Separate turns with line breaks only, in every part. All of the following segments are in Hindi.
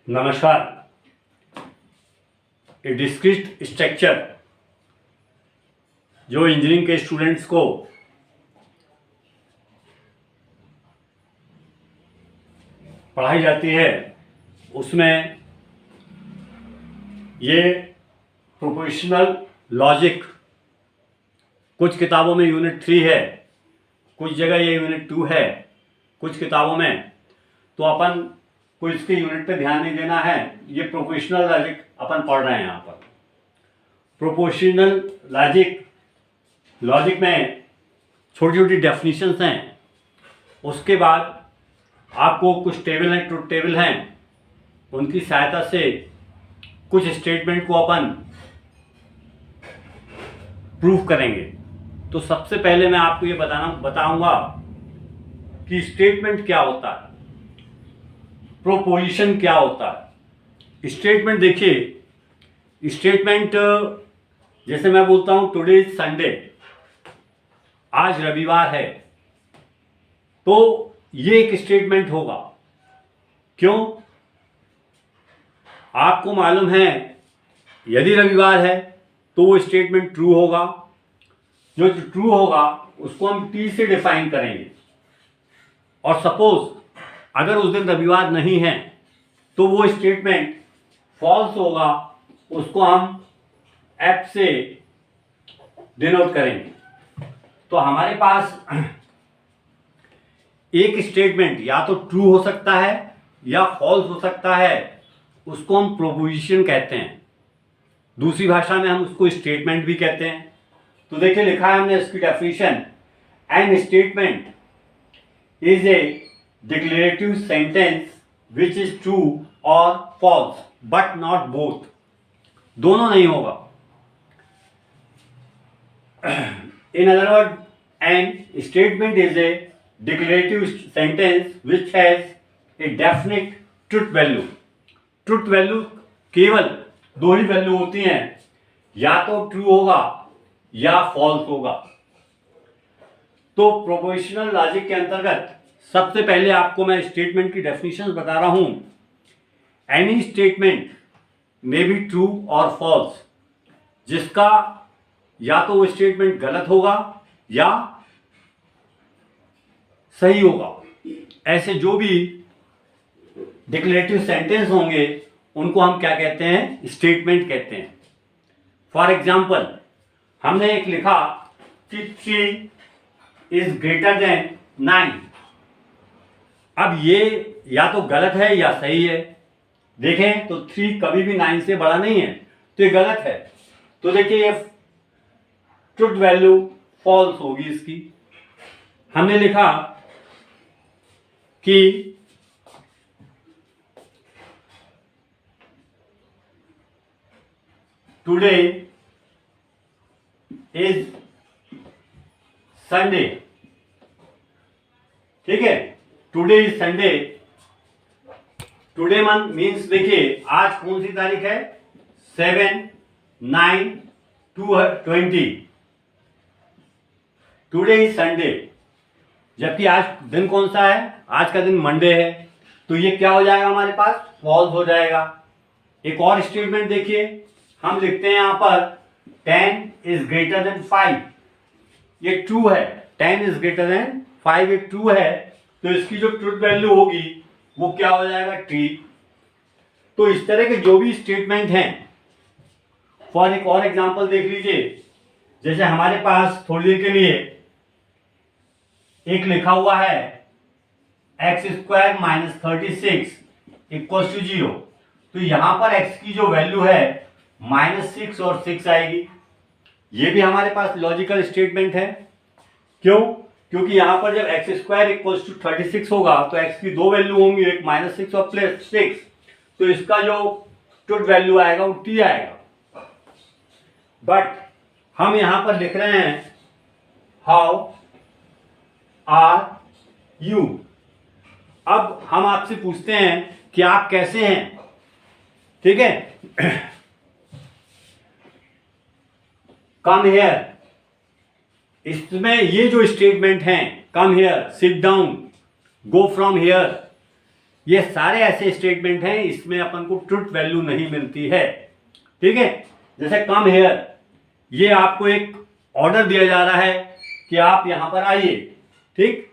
नमस्कार। ए डिस्क्रीट स्ट्रक्चर जो इंजीनियरिंग के स्टूडेंट्स को पढ़ाई जाती है उसमें ये प्रोपोर्शनल लॉजिक कुछ किताबों में यूनिट 3 है, कुछ जगह ये यूनिट 2 है, कुछ किताबों में। तो अपन को इसके यूनिट पे ध्यान नहीं देना है। ये प्रोपोर्शनल लॉजिक अपन पढ़ रहे हैं यहाँ पर। प्रोपोर्शनल लॉजिक में छोटी छोटी डेफिनेशंस हैं। उसके बाद आपको कुछ टेबल हैं, ट्रुथ टेबल हैं, उनकी सहायता से कुछ स्टेटमेंट को अपन प्रूफ करेंगे। तो सबसे पहले मैं आपको ये बताऊंगा कि स्टेटमेंट क्या होता है, प्रोपोजिशन क्या होता है। स्टेटमेंट देखिए, स्टेटमेंट जैसे मैं बोलता हूं टुडे इज संडे, आज रविवार है, तो ये एक स्टेटमेंट होगा। क्यों? आपको मालूम है यदि रविवार है तो वो स्टेटमेंट ट्रू होगा। जो ट्रू होगा उसको हम टी से डिफाइन करेंगे। और सपोज अगर उस दिन रविवार नहीं है तो वो स्टेटमेंट फॉल्स होगा, उसको हम एफ से डिनोट करेंगे। तो हमारे पास एक स्टेटमेंट या तो ट्रू हो सकता है या फॉल्स हो सकता है, उसको हम प्रोपोजिशन कहते हैं। दूसरी भाषा में हम उसको स्टेटमेंट भी कहते हैं। तो देखिए लिखा है हमने इसकी definition, an statement is a declarative sentence which is true और फॉल्स बट नॉट बोथ। दोनों नहीं होगा। In other word, an statement is a declarative sentence which has a definite truth value. Truth value केवल दो ही वैल्यू होती हैं, या तो ट्रू होगा या फॉल्स होगा। तो प्रोपोर्शनल लॉजिक के अंतर्गत सबसे पहले आपको मैं स्टेटमेंट की डेफिनेशन बता रहा हूं। Any statement may be true और फॉल्स, जिसका या तो वो स्टेटमेंट गलत होगा या सही होगा। ऐसे जो भी डिक्लेरेटिव सेंटेंस होंगे उनको हम क्या कहते हैं? स्टेटमेंट कहते हैं। फॉर एग्जाम्पल, हमने एक लिखा कि 3 इज ग्रेटर देन 9। अब ये या तो गलत है या सही है। देखें तो 3 कभी भी 9 से बड़ा नहीं है, तो ये गलत है। तो देखिए ये ट्रुथ वैल्यू फॉल्स होगी इसकी। हमने लिखा कि टुडे इज संडे। ठीक है, today is Sunday. Today month means देखिए आज कौन सी तारीख है? 7/9/2020। टुडे इज संडे, जबकि आज दिन कौन सा है? आज का दिन मंडे है। तो ये क्या हो जाएगा हमारे पास? फॉल्स हो जाएगा। एक और स्टेटमेंट देखिए, हम लिखते हैं यहां पर 10 इज ग्रेटर देन 5। ये ट्रू है। 10 इज ग्रेटर देन 5 ये ट्रू है, तो इसकी जो ट्रुथ वैल्यू होगी वो क्या हो जाएगा? ट्रू। तो इस तरह के जो भी स्टेटमेंट हैं, फॉर एक और एग्जांपल देख लीजिए। जैसे हमारे पास थोड़ी देर के लिए एक लिखा हुआ है x² - 36 = 0। तो यहां पर x की जो वैल्यू है -6 और 6 आएगी। ये भी हमारे पास लॉजिकल स्टेटमेंट है। क्यों? क्योंकि यहां पर जब x² = 36 होगा तो x की दो वैल्यू होंगी, एक -6 और +6। तो इसका जो ट्रुथ वैल्यू आएगा वो t आएगा। बट हम यहां पर लिख रहे हैं हाउ आर यू। अब हम आपसे पूछते हैं कि आप कैसे हैं? ठीक है, कम हियर। इसमें ये जो स्टेटमेंट हैं, come here, sit down, go from here, ये सारे ऐसे स्टेटमेंट हैं, इसमें अपन को ट्रुथ वैल्यू नहीं मिलती है। ठीक है, जैसे कम हेयर, ये आपको एक ऑर्डर दिया जा रहा है कि आप यहां पर आइए। ठीक,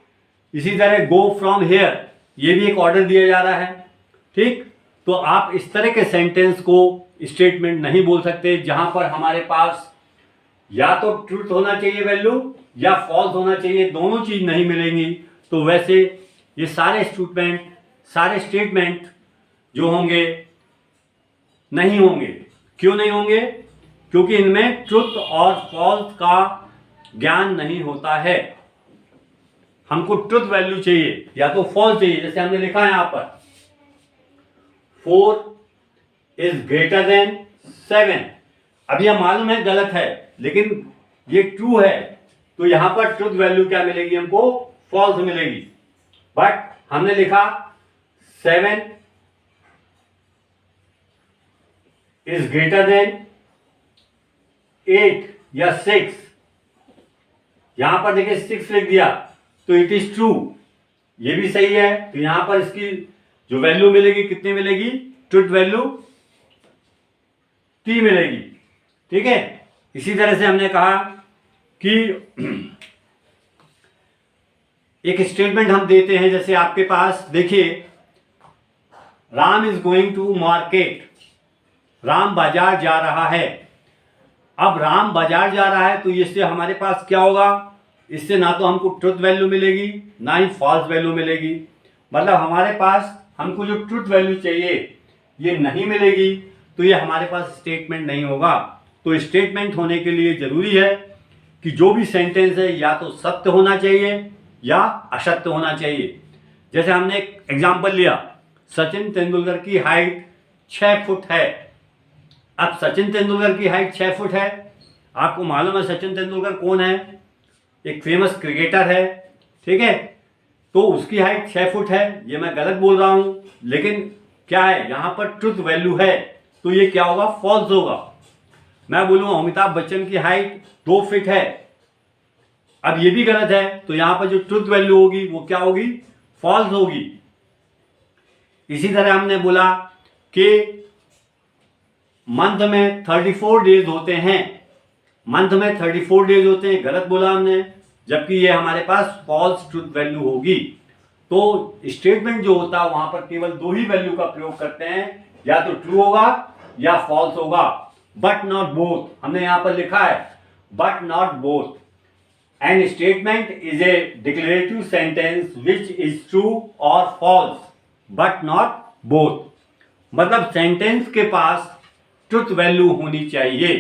इसी तरह गो फ्रॉम हेयर, ये भी एक ऑर्डर दिया जा रहा है। ठीक, तो आप इस तरह के सेंटेंस को स्टेटमेंट नहीं बोल सकते जहां पर हमारे पास या तो ट्रूथ होना चाहिए वैल्यू या फॉल्स होना चाहिए, दोनों चीज नहीं मिलेंगी। तो वैसे ये सारे स्टेटमेंट जो होंगे नहीं होंगे। क्यों नहीं होंगे? क्योंकि इनमें ट्रुथ और फॉल्स का ज्ञान नहीं होता है। हमको ट्रुथ वैल्यू चाहिए या तो फॉल्स चाहिए। जैसे हमने लिखा है यहां पर 4 इज ग्रेटर देन 7। अब यह मालूम है गलत है, लेकिन ये ट्रू है, तो यहां पर ट्रुथ वैल्यू क्या मिलेगी? हमको फॉल्स मिलेगी। बट हमने लिखा 7 इज ग्रेटर देन 8 या 6। यहां पर देखिए 6 लिख दिया, तो इट इज ट्रू, ये भी सही है। तो यहां पर इसकी जो वैल्यू मिलेगी कितनी मिलेगी? ट्रुथ वैल्यू 3 मिलेगी। ठीक है, इसी तरह से हमने कहा कि एक स्टेटमेंट हम देते हैं, जैसे आपके पास देखिए Ram is going to market, Ram बाजार जा रहा है। अब राम बाजार जा रहा है, तो इससे हमारे पास क्या होगा? इससे ना तो हमको ट्रुथ वैल्यू मिलेगी ना ही फॉल्स वैल्यू मिलेगी। मतलब हमारे पास हमको जो ट्रुथ वैल्यू चाहिए ये नहीं मिलेगी, तो ये हमारे पास स्टेटमेंट नहीं होगा। तो स्टेटमेंट होने के लिए जरूरी है कि जो भी सेंटेंस है या तो सत्य होना चाहिए या असत्य होना चाहिए। जैसे हमने एक एग्जाम्पल लिया, सचिन तेंदुलकर की हाइट 6 फुट है। अब सचिन तेंदुलकर की हाइट 6 फुट है, आपको मालूम है सचिन तेंदुलकर कौन है? एक फेमस क्रिकेटर है। ठीक है, तो उसकी हाइट 6 फुट है, ये मैं गलत बोल रहा हूं, लेकिन क्या है यहां पर ट्रुथ वैल्यू है, तो ये क्या होगा? फॉल्स होगा। मैं बोलूंगा अमिताभ बच्चन की हाइट 2 फीट है, अब ये भी गलत है, तो यहां पर जो ट्रुथ वैल्यू होगी वो क्या होगी? फॉल्स होगी। इसी तरह हमने बोला कि मंथ में 34 डेज होते हैं, मंथ में 34 डेज होते हैं, गलत बोला हमने, जबकि ये हमारे पास फॉल्स ट्रुथ वैल्यू होगी। तो स्टेटमेंट जो होता है वहां पर केवल 2 ही वैल्यू का प्रयोग करते हैं, या तो ट्रू होगा या फॉल्स होगा, बट नॉट बोथ। हमने यहां पर लिखा है but not both. An statement is a declarative sentence which is true और फॉल्स बट नॉट बोथ। मतलब सेंटेंस के पास ट्रुथ वैल्यू होनी चाहिए।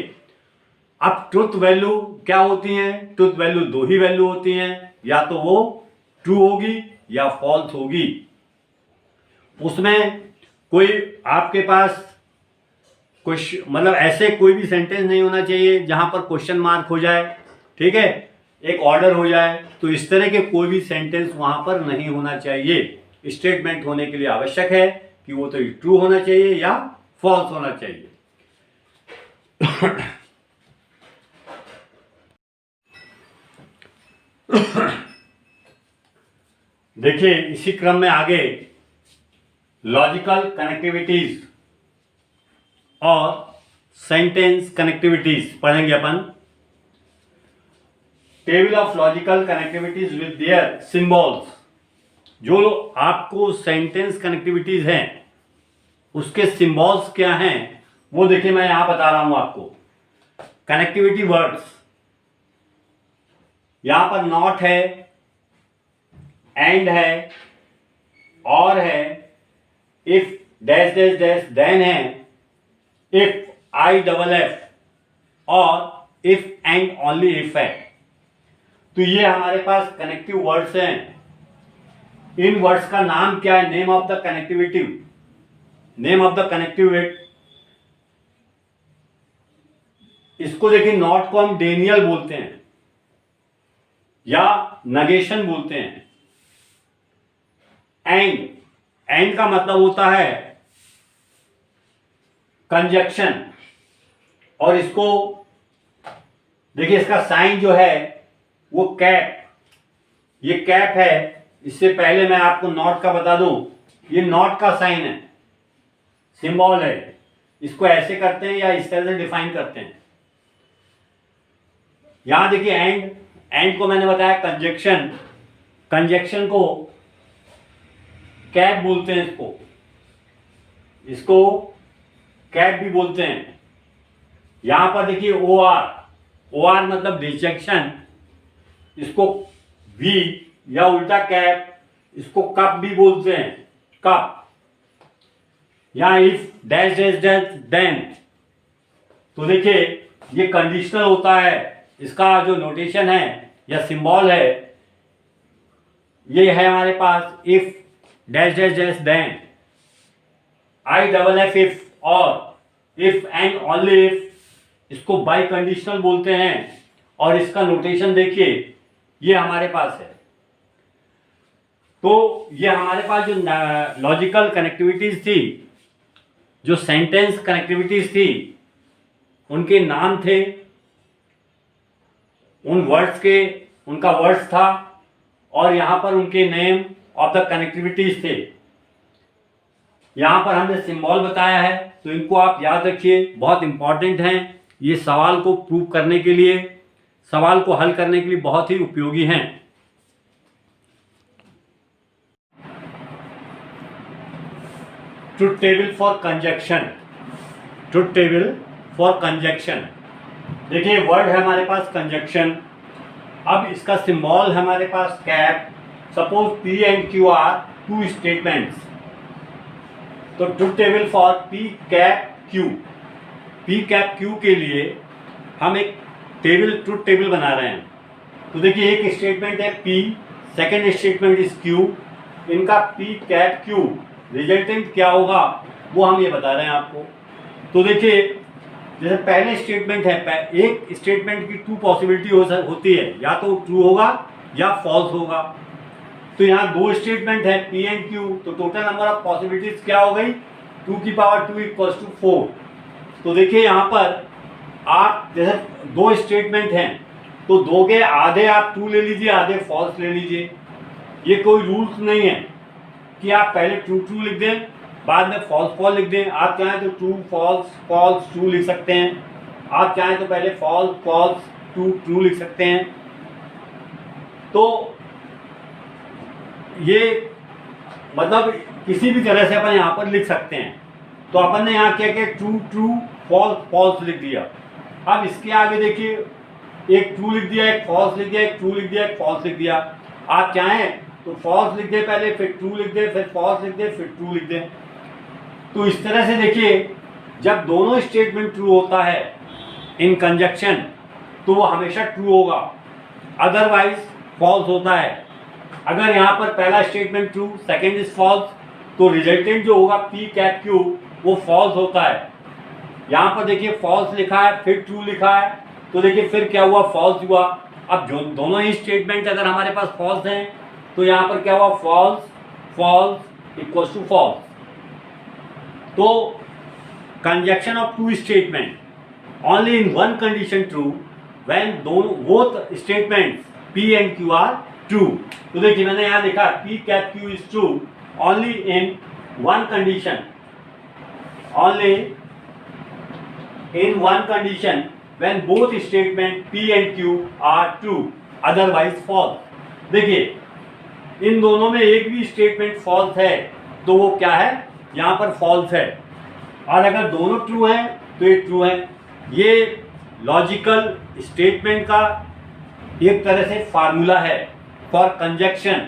अब ट्रुथ वैल्यू क्या होती है? ट्रुथ वैल्यू 2 ही वैल्यू होती हैं, या तो वो ट्रू होगी या फॉल्स होगी। उसमें कोई आपके पास कुछ मतलब ऐसे कोई भी सेंटेंस नहीं होना चाहिए जहां पर क्वेश्चन मार्क हो जाए। ठीक है, एक ऑर्डर हो जाए, तो इस तरह के कोई भी सेंटेंस वहां पर नहीं होना चाहिए। स्टेटमेंट होने के लिए आवश्यक है कि वो तो ट्रू होना चाहिए या फॉल्स होना चाहिए। देखिए इसी क्रम में आगे लॉजिकल कनेक्टिविटीज और सेंटेंस कनेक्टिविटीज पढ़ेंगे अपन। Table of logical connectivities with their symbols. जो आपको सेंटेंस कनेक्टिविटीज हैं उसके सिंबल्स क्या हैं वो देखिए मैं यहां बता रहा हूं आपको। कनेक्टिविटी वर्ड्स, यहां पर नॉट है, एंड है, और है, if dash dash dash then है, इफ IFF और इफ एंड ओनली इफ है। तो ये हमारे पास कनेक्टिव वर्ड्स हैं। इन वर्ड्स का नाम क्या है? Name of the connectivity, name of the connective. इसको देखिए, नॉट को हम डेनियल बोलते हैं या नगेशन बोलते हैं। एंड का मतलब होता है कंजक्शन, और इसको देखिए इसका साइन जो है वो कैप, ये कैप है। इससे पहले मैं आपको नॉट का बता दूं, ये नॉट का साइन है, सिंबल है, इसको ऐसे करते हैं या इस तरह से डिफाइन करते हैं। यहां देखिए एंड को मैंने बताया कंजक्शन, कंजक्शन को कैप बोलते हैं, इसको कैप भी बोलते हैं। यहां पर देखिए ओ आर मतलब डिसजंक्शन, इसको वी या उल्टा कैप, इसको कप भी बोलते हैं, कप। यहां if dash dash dash then, तो देखिए ये कंडीशनल होता है, इसका जो नोटेशन है या सिंबल है ये है हमारे पास if dash dash dash then, I double F if, और इफ एंड ओनली इफ, इसको बाई कंडीशनल बोलते हैं। और इसका नोटेशन देखिए ये हमारे पास है। तो ये हमारे पास जो लॉजिकल कनेक्टिविटीज थी, जो सेंटेंस कनेक्टिविटीज थी, उनके नाम थे, उन वर्ड्स के उनका वर्ड्स था, और यहां पर उनके नेम ऑफ द कनेक्टिविटीज थे। यहां पर हमने सिंबल बताया है, तो इनको आप याद रखिए, बहुत इंपॉर्टेंट हैं। ये सवाल को प्रूव करने के लिए, सवाल को हल करने के लिए बहुत ही उपयोगी हैं। Truth table for conjunction, truth table for conjunction. देखिए वर्ड है हमारे पास कंजक्शन, अब इसका सिंबल है हमारे पास cap. Suppose P and Q are two statements, तो truth table for P cap Q, P cap Q के लिए हम एक टेबल, ट्रुथ टेबल बना रहे हैं। तो देखिए एक स्टेटमेंट है P, second statement is Q, इनका पी कैप क्यू रिजल्टेंट क्या होगा वो हम ये बता रहे हैं आपको। तो देखिए जैसे पहले स्टेटमेंट है, एक स्टेटमेंट की टू पॉसिबिलिटी होती है, या तो ट्रू होगा या फॉल्स होगा। तो यहाँ दो स्टेटमेंट है पी एंड क्यू, तो टोटल नंबर ऑफ पॉसिबिलिटीज क्या हो गई, 2 की पावर 2 इक्वल्स टू 4। तो देखिए यहाँ पर आप जैसे दो स्टेटमेंट हैं, तो दो के आधे आप ट्रू ले लीजिए, आधे फॉल्स ले लीजिए। ये कोई रूल्स नहीं है कि आप पहले ट्रू ट्रू लिख दें बाद में फॉल्स फॉल्स लिख दें। आप चाहें तो ट्रू फॉल्स फॉल्स ट्रू लिख सकते हैं, आप चाहें तो पहले फॉल्स फॉल्स ट्रू ट्रू लिख सकते हैं। तो ये मतलब किसी भी तरह से अपन यहाँ पर लिख सकते हैं। तो अपन ने यहाँ क्या किया, ट्रू ट्रू फॉल्स फॉल्स लिख दिया। अब इसके आगे देखिए एक ट्रू लिख दिया, एक फॉल्स लिख दिया, एक ट्रू लिख दिया, एक फॉल्स लिख दिया। आप चाहें तो फॉल्स लिख दे पहले, फिर ट्रू लिख दे, फिर फॉल्स लिख दे, फिर ट्रू लिख दे। तो इस तरह से देखिए जब दोनों स्टेटमेंट ट्रू होता है इन कंजक्शन, तो वो हमेशा ट्रू होगा, अदरवाइज फॉल्स होता है। अगर यहाँ पर पहला statement true, second is false, तो रिजल्टेंट जो होगा पी कैप क्यू वो फॉल्स होता है। यहाँ पर देखिए फॉल्स लिखा है, फिर ट्रू लिखा है, तो देखिए फिर क्या हुआ, फॉल्स हुआ। अब जो दोनों ही स्टेटमेंट अगर हमारे पास फॉल्स हैं, तो यहाँ पर क्या हुआ, false false equals to false. तो conjunction of two statement only in one condition true, when दोनों both statements P and Q are true. तो देखिए मैंने यहाँ लिखा P cap Q is true only in one condition, only in one condition when both statement P and Q are true, otherwise false. देखिए इन दोनों में एक भी स्टेटमेंट फॉल्स है तो वो क्या है, यहाँ पर फॉल्स है, और अगर दोनों ट्रू हैं तो ये ट्रू है। ये लॉजिकल स्टेटमेंट का एक तरह से फार्मूला है फॉर कंजक्शन।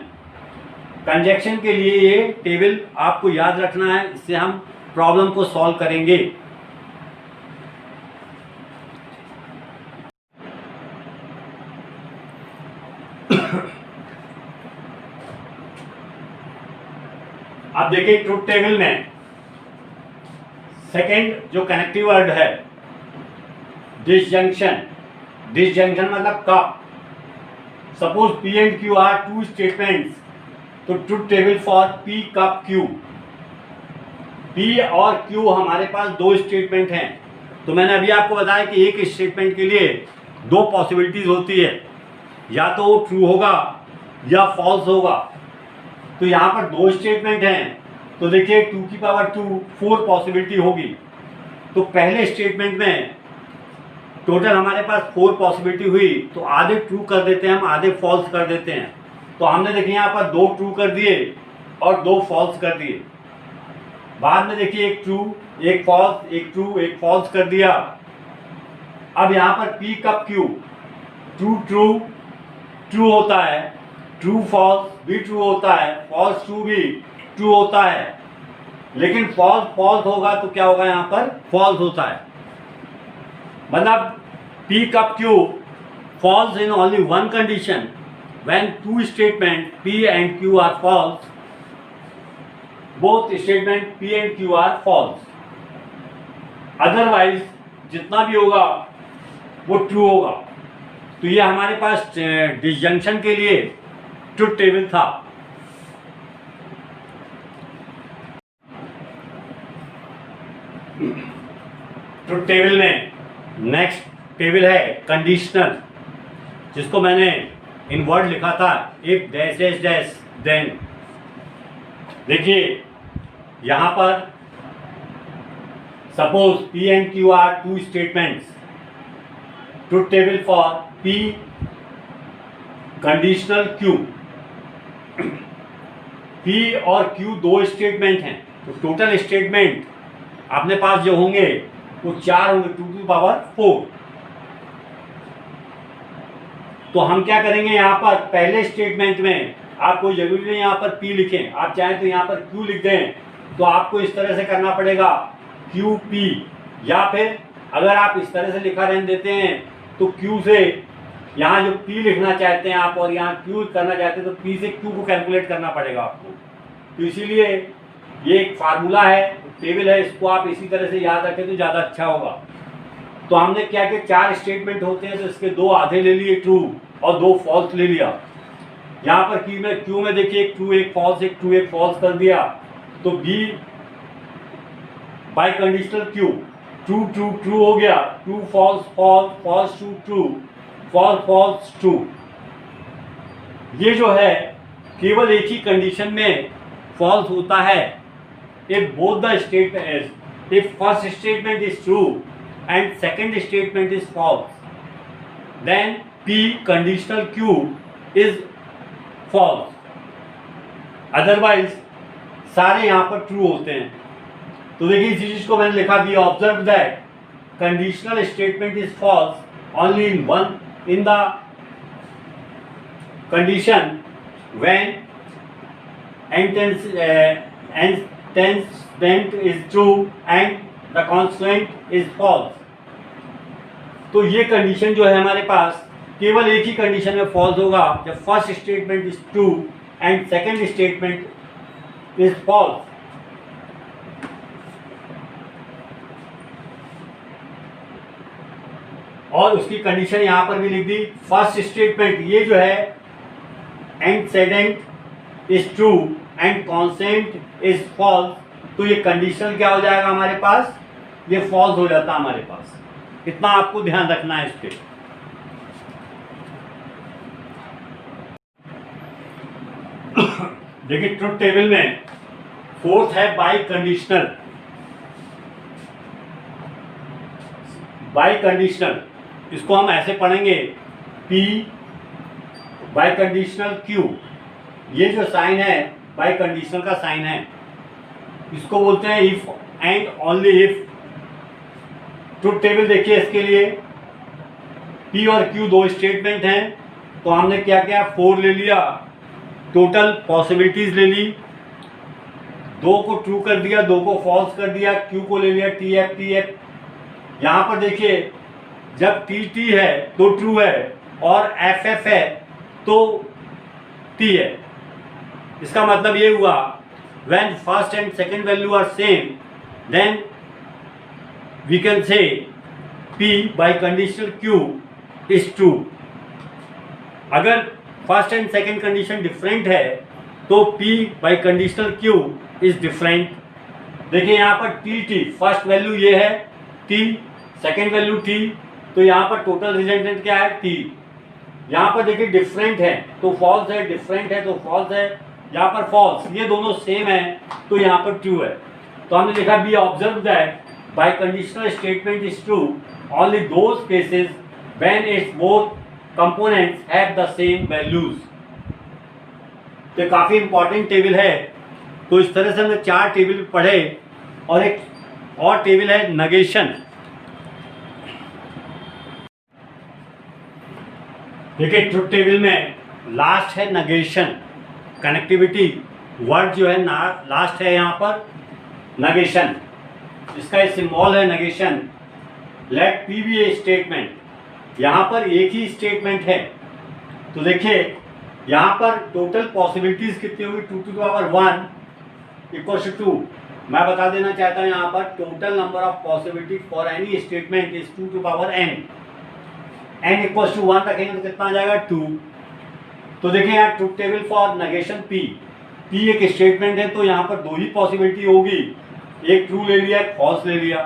कंजक्शन के लिए ये टेबल आपको याद रखना है, इससे हम प्रॉब्लम को सॉल्व करेंगे। अब देखिए ट्रुथ टेबल में सेकेंड जो कनेक्टिव वर्ड है डिसजंक्शन, डिसजंक्शन मतलब cup. Suppose P and Q are two statements, तो truth table for P cup Q. P और क्यू हमारे पास दो स्टेटमेंट हैं, तो मैंने अभी आपको बताया कि एक स्टेटमेंट के लिए दो पॉसिबिलिटीज होती है, या तो वो ट्रू होगा या फॉल्स होगा। तो यहाँ पर दो स्टेटमेंट हैं, तो देखिए 2 की पावर 2 4 पॉसिबिलिटी होगी। तो पहले स्टेटमेंट में टोटल हमारे पास 4 पॉसिबिलिटी हुई, तो आधे ट्रू कर देते हैं हम, आधे फॉल्स कर देते हैं। तो हमने देखिए यहाँ पर 2 ट्रू कर दिए और 2 फॉल्स कर दिए। बाद में देखिए एक ट्रू एक फॉल्स, एक ट्रू एक फॉल्स कर दिया। अब यहाँ पर P cup Q true true true होता है, ट्रू फॉल्स भी ट्रू होता है, फॉल्स ट्रू भी ट्रू होता है, लेकिन फॉल्स फॉल्स होगा तो क्या होगा, यहाँ पर फॉल्स होता है। मतलब P cup Q false in only one condition, when two statement P and Q are false, both statement P and Q are false. Otherwise जितना भी होगा वो ट्रू होगा। तो ये हमारे पास डिसजंक्शन के लिए ट्रुथ टेबल था। ट्रुथ टेबल में नेक्स्ट टेबल है कंडीशनल, जिसको मैंने इन वर्ड लिखा था if dash dash dash then. देखिए यहाँ पर suppose P and Q are two statements, truth table for P conditional Q. P और क्यू दो स्टेटमेंट हैं, तो टोटल स्टेटमेंट अपने पास जो होंगे वो 4 होंगे, 2 की पावर 4। तो हम क्या करेंगे, यहाँ पर पहले स्टेटमेंट में आपको जरूरी नहीं यहाँ पर पी लिखें, आप चाहें तो यहाँ पर क्यू लिख दें। तो आपको इस तरह से करना पड़ेगा क्यू पी, या फिर अगर आप इस तरह से लिखा रहने देते हैं तो क्यू से यहाँ जो पी लिखना चाहते हैं आप और यहाँ क्यू करना चाहते हैं तो पी से क्यू को कैलकुलेट करना पड़ेगा आपको। तो इसीलिए ये एक फार्मूला है, टेबल है, इसको आप इसी तरह से याद रखें तो ज़्यादा अच्छा होगा। तो हमने क्या किया, 4 स्टेटमेंट होते हैं तो इसके 2 आधे ले लिए ट्रू और 2 फॉल्स ले लिया। यहाँ पर क्यू में देखिए एक ट्रू एक फॉल्स, एक ट्रू एक फॉल्स कर दिया। तो B biconditional Q true true true हो गया, true false false, false true true, false false true. ये जो है केवल एक ही कंडीशन में फॉल्स होता है, if both the statement is, if first statement is true and second statement is false, then P conditional Q is false. Otherwise सारे यहाँ पर ट्रू होते हैं। तो देखिए इसी चीज को मैंने लिखा दिया, observe that conditional statement is false only in the condition when antecedent is true and the constant is false। तो ये कंडीशन जो है हमारे पास केवल एक ही कंडीशन में फॉल्स होगा, जब first statement is true and second statement is false. और उसकी कंडीशन यहाँ पर भी लिख दी, फर्स्ट स्टेटमेंट ये जो है antecedent is true and consequent is false, तो ये कंडीशनल क्या हो जाएगा हमारे पास, ये फॉल्स हो जाता है हमारे पास। इतना आपको ध्यान रखना है इसके। देखिए ट्रुथ टेबल में फोर्थ है बाय कंडीशनल। बाय कंडीशनल इसको हम ऐसे पढ़ेंगे, P बाय कंडीशनल Q। ये जो साइन है बाय कंडीशनल का साइन है, इसको बोलते हैं if and only if. Truth table देखिए इसके लिए P और Q दो स्टेटमेंट हैं, तो हमने क्या किया, 4 ले लिया, टोटल पॉसिबिलिटीज ले ली, 2 को ट्रू कर दिया, 2 को फॉल्स कर दिया, Q को ले लिया TF TF। यहाँ पर देखिए जब TT है तो ट्रू है और FF है तो T है। इसका मतलब ये हुआ when first and second value are same then we can say P by conditional Q is true। अगर first and second condition different है तो P by conditional Q is different। देखिए यहाँ पर TT फर्स्ट वैल्यू ये है T, सेकेंड वैल्यू T, तो यहाँ पर टोटल रिजल्टेंट क्या है T। यहाँ पर देखिए डिफरेंट है तो फॉल्स है, डिफरेंट है तो फॉल्स है, यहाँ पर फॉल्स, ये दोनों सेम है तो यहाँ पर ट्रू है। तो हमने लिखा B observe that bye conditional statement is true only those cases when it's both components have the same values. तो काफी इंपॉर्टेंट टेबल है। तो इस तरह से हमने 4 टेबल पढ़े और एक और टेबल है नेगेशन। देखिए ट्रुथ टेबल में लास्ट है नेगेशन, कनेक्टिविटी वर्ड जो है ना लास्ट है यहाँ पर नेगेशन, इसका सिंबल है negation. Let P be a statement, यहाँ पर एक ही स्टेटमेंट है। तो देखिए यहाँ पर टोटल पॉसिबिलिटीज कितनी होगी, 2 to the power 1 equal to 2। मैं बता देना चाहता हूँ यहाँ पर total number of possibility for any statement is 2 to the power n। n equal to 1 रखेंगे तो कितना आ जाएगा 2। तो देखिए यहाँ truth table for negation p एक स्टेटमेंट है तो यहाँ पर 2 ही पॉसिबिलिटी होगी, एक ट्रू ले लिया एक फॉल्स ले लिया।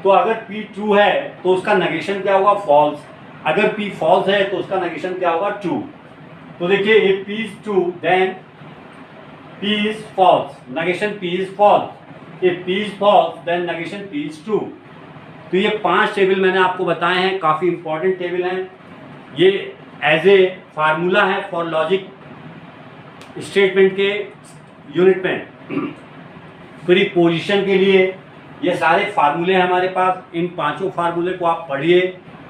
तो अगर p ट्रू है तो उसका नेगेशन क्या होगा फॉल्स, अगर p फॉल्स है तो उसका नेगेशन क्या होगा ट्रू। तो देखिए if p is true then p is false, negation p is false, if p is false then negation p is true। तो ये 5 टेबल मैंने आपको बताए हैं, काफ़ी इंपॉर्टेंट टेबल हैं। ये एज ए फार्मूला है फॉर लॉजिक स्टेटमेंट के यूनिट में। फिर पोजीशन के लिए ये सारे फार्मूले हैं हमारे पास, इन 5 फार्मूले को आप पढ़िए,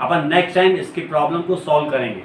अपन नेक्स्ट टाइम इसकी प्रॉब्लम को सॉल्व करेंगे।